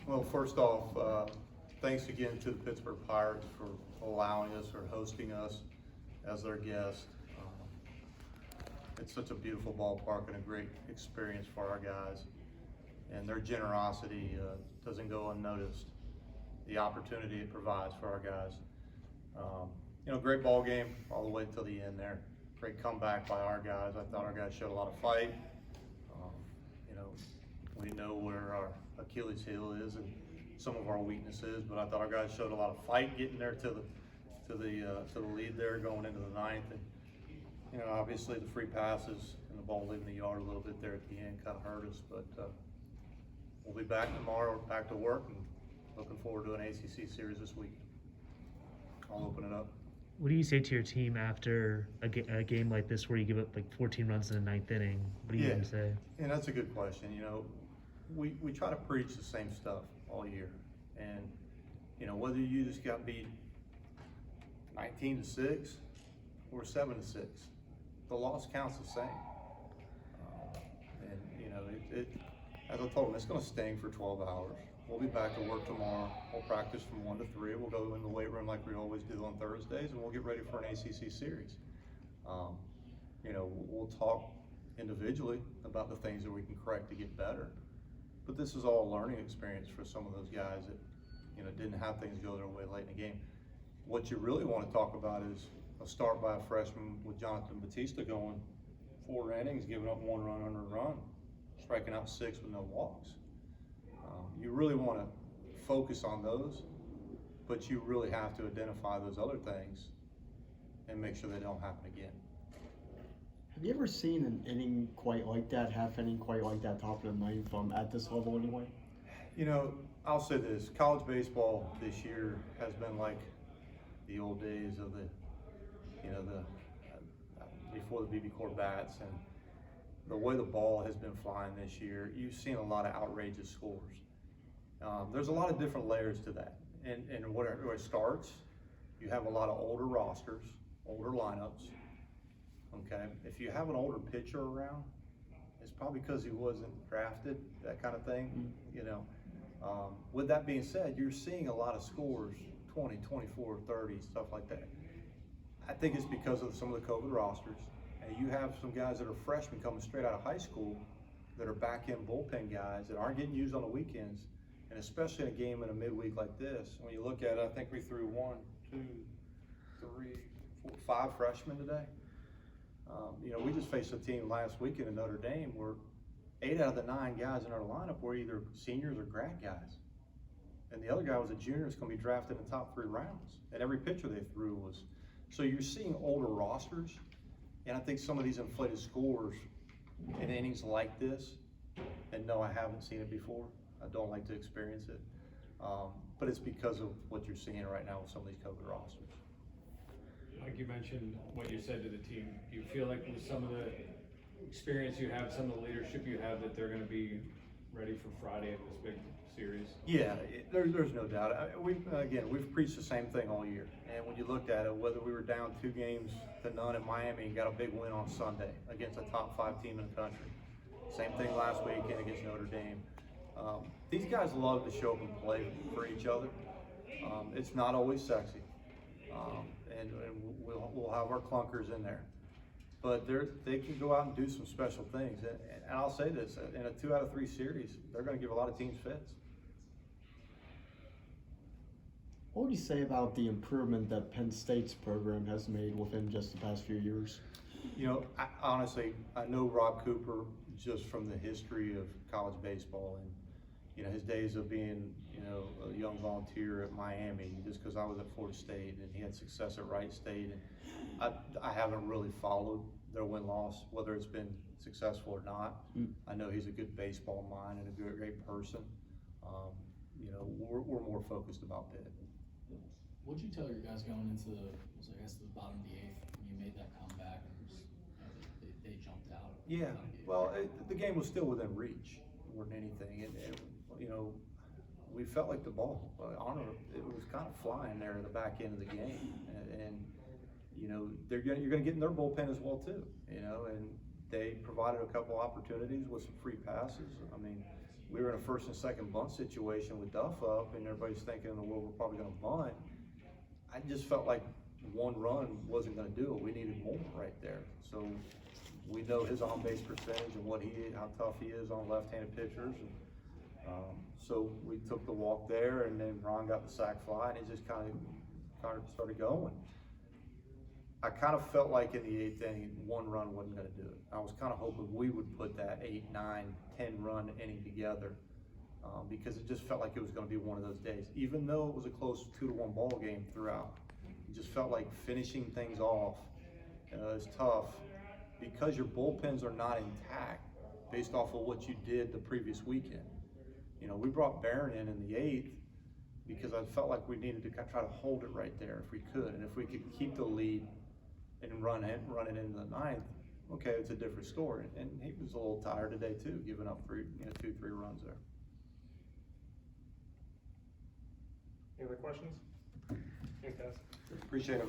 Well, first off, thanks again to the Pittsburgh Pirates for allowing us or hosting us as their guest. It's such a beautiful ballpark and a great experience for our guys, and their generosity doesn't go unnoticed. The opportunity it provides for our guys. Great ball game all the way till the end there. Great comeback by our guys. I thought our guys showed a lot of fight. We know where our Achilles heel is and some of our weaknesses, but I thought our guys showed a lot of fight getting there to the lead there going into the ninth. And obviously the free passes and the ball leaving the yard a little bit there at the end kind of hurt us, but we'll be back tomorrow, back to work, and looking forward to an ACC series this week. I'll open it up. What do you say to your team after a game like this where you give up like 14 runs in the ninth inning? What do you even say? And that's a good question. We try to preach the same stuff all year, and whether you just got beat 19-6 or 7-6, the loss counts the same. As I told them, it's going to sting for 12 hours. We'll be back to work tomorrow. We'll practice from 1 to 3. We'll go in the weight room like we always do on Thursdays, and we'll get ready for an ACC series. We'll talk individually about the things that we can correct to get better. But this is all a learning experience for some of those guys that didn't have things go their way late in the game. What you really want to talk about is a start by a freshman with Jonathan Batista going 4 innings, giving up 1 run under a run, striking out 6 with no walks. You really want to focus on those, but you really have to identify those other things and make sure they don't happen again. Have you ever seen an inning quite like that, half inning quite like that, top of the ninth, at this level anyway? I'll say this, college baseball this year has been like the old days of before the BB Core bats, and the way the ball has been flying this year, you've seen a lot of outrageous scores. There's a lot of different layers to that, and where it starts, you have a lot of older rosters, older lineups. Okay, if you have an older pitcher around, it's probably because he wasn't drafted, that kind of thing. With that being said, you're seeing a lot of scores, 20, 24, 30, stuff like that. I think it's because of some of the COVID rosters, and you have some guys that are freshmen coming straight out of high school that are back-end bullpen guys that aren't getting used on the weekends, and especially in a game in a midweek like this. When you look at it, I think we threw 1, 2, 3, 4, 5 freshmen today. We just faced a team last weekend in Notre Dame where 8 out of the 9 guys in our lineup were either seniors or grad guys. And the other guy was a junior that's going to be drafted in the top 3 rounds. And every pitcher they threw was. So you're seeing older rosters. And I think some of these inflated scores in innings like this, and no, I haven't seen it before. I don't like to experience it. But it's because of what you're seeing right now with some of these COVID rosters. Like you mentioned, what you said to the team, do you feel like with some of the experience you have, some of the leadership you have, that they're going to be ready for Friday in this big series? Yeah, there's no doubt. We've preached the same thing all year. And when you looked at it, whether we were down 2 games to none in Miami and got a big win on Sunday against a top 5 team in the country. Same thing last weekend against Notre Dame. These guys love to show up and play for each other. It's not always sexy. And we'll have our clunkers in there, but they can go out and do some special things. And I'll say this: in a 2 out of 3 series, they're going to give a lot of teams fits. What would you say about the improvement that Penn State's program has made within just the past few years? Honestly, I know Rob Cooper just from the history of college baseball and his days of being a young volunteer at Miami, just because I was at Florida State and he had success at Wright State, and I haven't really followed their win-loss, whether it's been successful or not. I know he's a good baseball mind and a great person. We're more focused about Pitt. What'd you tell your guys going into the bottom of the 8th when you made that comeback and they jumped out? Yeah, well, the game was still within reach more than anything, and we felt like the ball, it was kind of flying there in the back end of the game, and you're going to get in their bullpen as well too, and they provided a couple opportunities with some free passes. I mean, we were in a first and second bunt situation with Duff up, and everybody's thinking, well, we're probably gonna bunt. I just felt like one run wasn't gonna do it. We needed more right there. So we know his on-base percentage and how tough he is on left-handed pitchers. And, so we took the walk there, and then Ron got the sac fly, and he just kind of started going. I kind of felt like in the 8th inning, one run wasn't gonna do it. I was kind of hoping we would put that 8, 9, 10 run inning together, because it just felt like it was gonna be one of those days. Even though it was a close 2-1 ball game throughout, it just felt like finishing things off is tough because your bullpens are not intact based off of what you did the previous weekend. You know, we brought Barron in the 8th because I felt like we needed to try to hold it right there if we could, and if we could keep the lead and run it into the 9th, okay, it's a different story. And he was a little tired today too, giving up 2-3 runs there. Any other questions? Thanks, guys. Appreciate it.